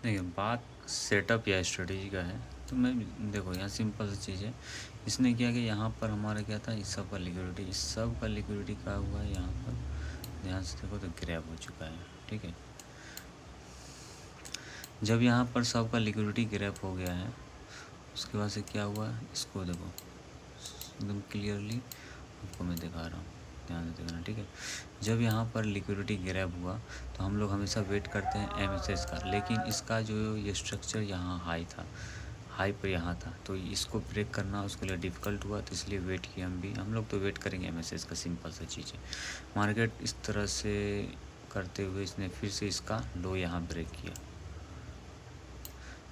देखिए, बात सेटअप या स्ट्रेटेजी का है, तो मैं देखो यहाँ सिंपल सी चीज़ है। इसने किया कि यहाँ पर हमारा क्या था, इस सब का लिक्विडिटी, इस सब का लिक्विडिटी क्या हुआ है यहाँ पर, ध्यान से देखो तो ग्रैब हो चुका है। ठीक है, जब यहाँ पर सब का लिक्विडिटी ग्रैब हो गया है, उसके बाद से क्या हुआ, इसको देखो एकदम क्लियरली आपको मैं दिखा रहा हूँ, ध्यान से देखना। ठीक है, जब यहाँ पर लिक्विडिटी ग्रैब हुआ तो हम लोग हमेशा वेट करते हैं एमएसएस का, लेकिन इसका जो ये स्ट्रक्चर यहाँ हाई था, हाई पर यहाँ था, तो इसको ब्रेक करना उसके लिए डिफ़िकल्ट हुआ, तो इसलिए वेट किया हम लोग तो वेट करेंगे एमएसएस का, सिंपल सा चीज़ है। मार्केट इस तरह से करते हुए इसने फिर से इसका लो यहाँ ब्रेक किया।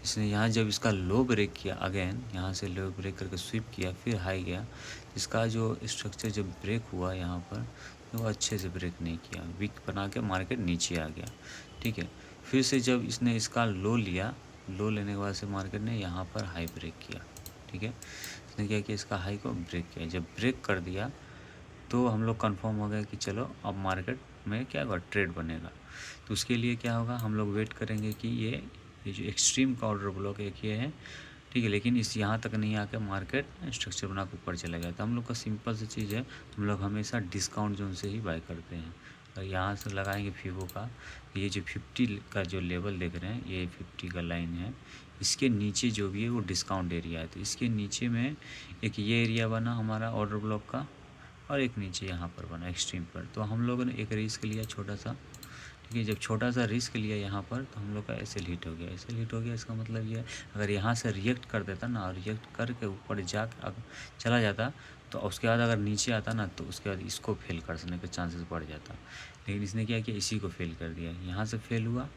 इसने यहाँ जब इसका लो ब्रेक किया, अगेन यहाँ से लो ब्रेक करके स्वीप किया, फिर हाई गया। इसका जो स्ट्रक्चर जब ब्रेक हुआ यहाँ पर, तो वो अच्छे से ब्रेक नहीं किया, वीक बना के मार्केट नीचे आ गया। ठीक है, फिर से जब इसने इसका लो लिया, लो लेने के बाद से मार्केट ने यहाँ पर हाई ब्रेक किया। ठीक है, इसने क्या किया, इसका हाई को ब्रेक किया। जब ब्रेक कर दिया तो हम लोग कंफर्म हो गया कि चलो अब मार्केट में क्या होगा, ट्रेड बनेगा। तो उसके लिए क्या होगा, हम लोग वेट करेंगे कि ये जो एक्सट्रीम का ऑर्डर ब्लॉक एक ये है। ठीक है, लेकिन इस यहाँ तक नहीं आके मार्केट स्ट्रक्चर बना के ऊपर चला गया। तो हम लोग का सिंपल सी चीज़ है, हम लोग हमेशा डिस्काउंट जोन से ही बाय करते हैं। और यहाँ से लगाएंगे फीवो का, ये जो 50 का जो लेवल देख रहे हैं, ये 50 का लाइन है, इसके नीचे जो भी है वो डिस्काउंट एरिया है। तो इसके नीचे में एक ये एरिया बना हमारा ऑर्डर ब्लॉक का, और एक नीचे यहाँ पर बना एक्सट्रीम पर। तो हम लोगों ने एक रिस्क लिया छोटा सा। ठीक है, जब छोटा सा रिस्क लिया यहाँ पर, तो हम लोग का एसएल हिट हो गया। एसएल हिट हो गया, इसका मतलब ये है, अगर यहाँ से रिएक्ट कर देता ना, और रिएक्ट करके ऊपर जा चला जाता, तो उसके बाद अगर नीचे आता ना, तो उसके बाद इसको फेल करने के चांसेस बढ़ जाता। लेकिन इसने क्या किया, इसी को फेल कर दिया। यहाँ से फेल हुआ,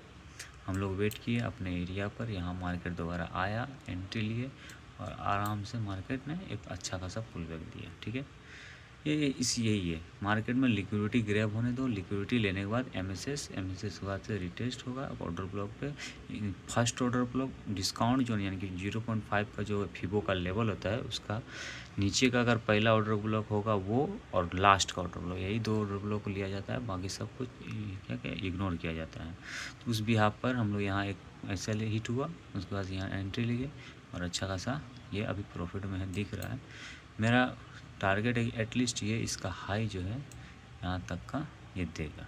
हम लोग वेट किए अपने एरिया पर, यहाँ मार्केट दोबारा आया, एंट्री लिए, और आराम से मार्केट ने एक अच्छा खासा पुल बैक दिया। ठीक है, यही है मार्केट में, लिक्विडिटी ग्रैब होने दो, लिक्विडिटी लेने के बाद एमएसएस के बाद से रिटेस्ट होगा ऑर्डर ब्लॉक पे। First order block discount zone यानी कि 0.5 का जो फिबो का लेवल होता है, उसका नीचे का अगर पहला ऑर्डर ब्लॉक होगा वो, और लास्ट का ऑर्डर ब्लॉक, यही दो ऑर्डर ब्लॉक को लिया जाता है, बाकी सब कुछ क्या क्या इग्नोर किया जाता है। तो उस बिहाफ पर हम लोग यहाँ एक ऐसा हिट हुआ, उसके बाद यहाँ एंट्री लिए, और अच्छा खासा ये अभी प्रॉफिट में है, दिख रहा है। मेरा टारगेट है एटलीस्ट ये इसका हाई जो है यहाँ तक का ये देगा,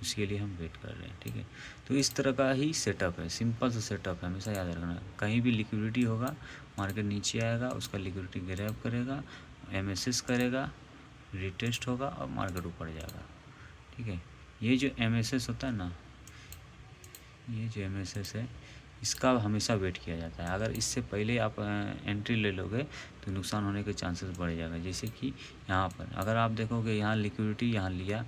उसके लिए हम वेट कर रहे हैं। ठीक है, तो इस तरह का ही सेटअप है, सिंपल सा सेटअप है, हमेशा याद रखना। कहीं भी लिक्विडिटी होगा, मार्केट नीचे आएगा, उसका लिक्विडिटी ग्रैब करेगा, एमएसएस करेगा, रिटेस्ट होगा, और मार्केट ऊपर जाएगा। ठीक है, ये जो एमएसएस होता है ना, ये जो एमएसएस है, इसका हमेशा वेट किया जाता है। अगर इससे पहले आप एंट्री ले लोगे तो नुकसान होने के चांसेस बढ़ जाएगा। जैसे कि यहाँ पर अगर आप देखोगे, यहाँ लिक्विडिटी यहाँ लिया,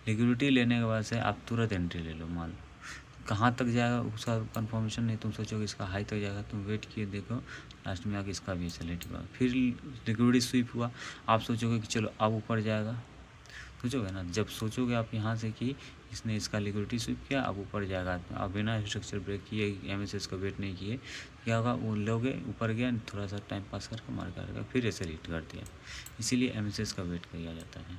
लिक्विडिटी लेने के बाद से आप तुरंत एंट्री ले लो, मान लो कहाँ तक जाएगा उसका कंफर्मेशन नहीं, तुम सोचोगे इसका हाई तक जाएगा, तुम वेट किए देखो, लास्ट में आके इसका भी सेलेक्ट हुआ, फिर लिक्विडिटी स्वीप हुआ, आप सोचोगे कि चलो अब ऊपर जाएगा, सोचोगे ना। जब सोचोगे आप यहाँ से कि इसने इसका लिक्विडिटी स्वीप किया, अब ऊपर जाएगा, तो आप बिना स्ट्रक्चर ब्रेक किए, एमएसएस का वेट नहीं किए, क्या होगा, वो लोगे ऊपर गया, थोड़ा सा टाइम पास करके मार्केट आएगा, फिर ऐसे हिट कर दिया। इसीलिए एमएसएस का वेट किया जाता है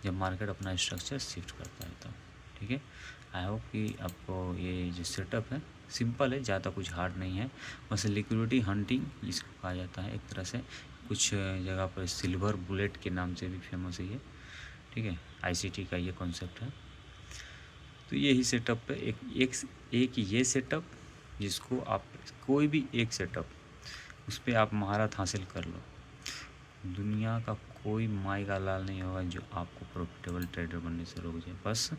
जब मार्केट अपना स्ट्रक्चर शिफ्ट करता है तब। ठीक है, आई होप कि आपको ये जो सेटअप है सिंपल है, ज़्यादा कुछ हार्ड नहीं है, बस लिक्विडिटी हंटिंग इसको कहा जाता है एक तरह से। कुछ जगह पर सिल्वर बुलेट के नाम से भी फेमस है ये। ठीक है, आईसीटी का ये कॉन्सेप्ट है। तो यही सेटअप है, एक ये सेटअप, जिसको आप कोई भी एक सेटअप उस पर आप महारत हासिल कर लो, दुनिया का कोई माई का लाल नहीं होगा जो आपको प्रॉफिटेबल ट्रेडर बनने से रोक जाए। बस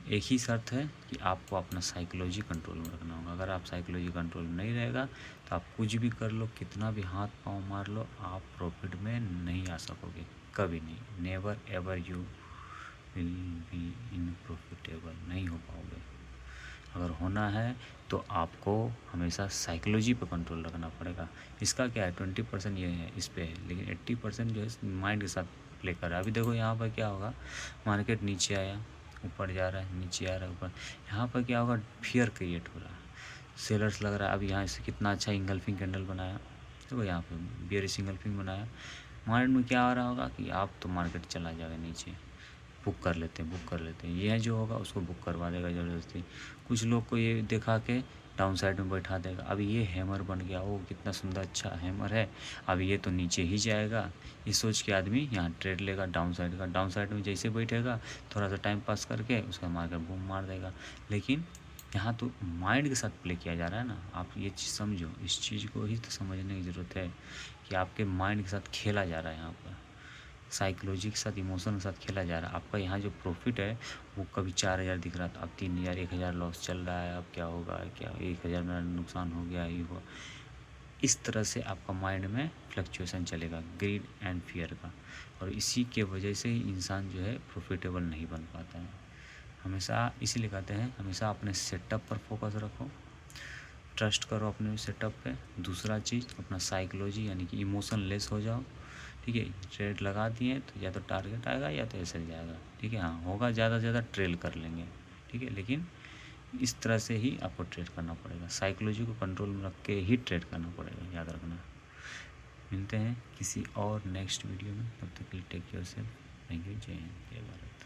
एक ही शर्त है कि आपको अपना साइकोलॉजी कंट्रोल में रखना होगा। अगर आप साइकोलॉजी कंट्रोल में नहीं रहेगा तो आप कुछ भी कर लो, कितना भी हाथ पाँव मार लो, आप प्रॉफिट में नहीं आ सकोगे, कभी नहीं, never ever you will be in profitable, नहीं हो पाओगे। अगर होना है तो आपको हमेशा साइकोलॉजी पर कंट्रोल रखना पड़ेगा। इसका क्या है, 20% ये है इस पे है, लेकिन 80% जो है माइंड के साथ प्ले कर रहा है। अभी देखो यहाँ पर क्या होगा, मार्केट नीचे आया, ऊपर जा रहा है, नीचे आ रहा है, ऊपर, यहाँ पर क्या होगा, फियर क्रिएट हो रहा है, सेलर्स लग रहा है। अब यहाँ से कितना अच्छा इंगल्फिंग कैंडल बनाया, देखो यहाँ पे बेयरिश इंगल्फिंग बनाया, माइंड में क्या आ रहा होगा कि आप तो मार्केट चला जाएगा नीचे, बुक कर लेते हैं, ये जो होगा उसको बुक करवा देगा ज़बरदस्ती। कुछ लोग को ये दिखा के डाउन साइड में बैठा देगा। अब ये हैमर बन गया, ओ कितना सुंदर अच्छा हैमर है, अब ये तो नीचे ही जाएगा। ये सोच के आदमी यहाँ ट्रेड लेगा डाउन साइड का। डाउन साइड में जैसे बैठेगा, थोड़ा सा टाइम पास करके उसका मार्केट बूम मार देगा। लेकिन यहाँ तो माइंड के साथ प्ले किया जा रहा है ना, आप ये चीज़ समझो, इस चीज़ को ही तो समझने की ज़रूरत है कि आपके माइंड के साथ खेला जा रहा है यहाँ पर, साइकोलॉजी के साथ, इमोशन के साथ खेला जा रहा है। आपका यहाँ जो प्रॉफिट है वो कभी 4,000 दिख रहा था, अब 3,000 1,000 लॉस चल रहा है। अब क्या होगा, क्या 1,000 मेरा नुकसान हो गया, ये हुआ। इस तरह से आपका माइंड में फ्लक्चुएशन चलेगा, ग्रीड एंड फियर का, और इसी के वजह से ही इंसान जो है प्रॉफिटेबल नहीं बन पाता है। हमेशा इसीलिए कहते हैं, हमेशा अपने सेटअप पर फोकस रखो, ट्रस्ट करो अपने सेटअप पे। दूसरा चीज़, अपना साइकोलॉजी यानी कि इमोशन लेस हो जाओ। ठीक है, ट्रेड लगा दिए तो या तो टारगेट आएगा या तो ऐसे जाएगा। ठीक है, हाँ होगा ज़्यादा से ज़्यादा ट्रेल कर लेंगे। ठीक है, लेकिन इस तरह से ही आपको ट्रेड करना पड़ेगा, साइकोलॉजी को कंट्रोल में रख के ही ट्रेड करना पड़ेगा, याद रखना। मिलते हैं किसी और नेक्स्ट वीडियो में, तब तक के लिए take care self. Thank you. जय हिंद, जय भारत।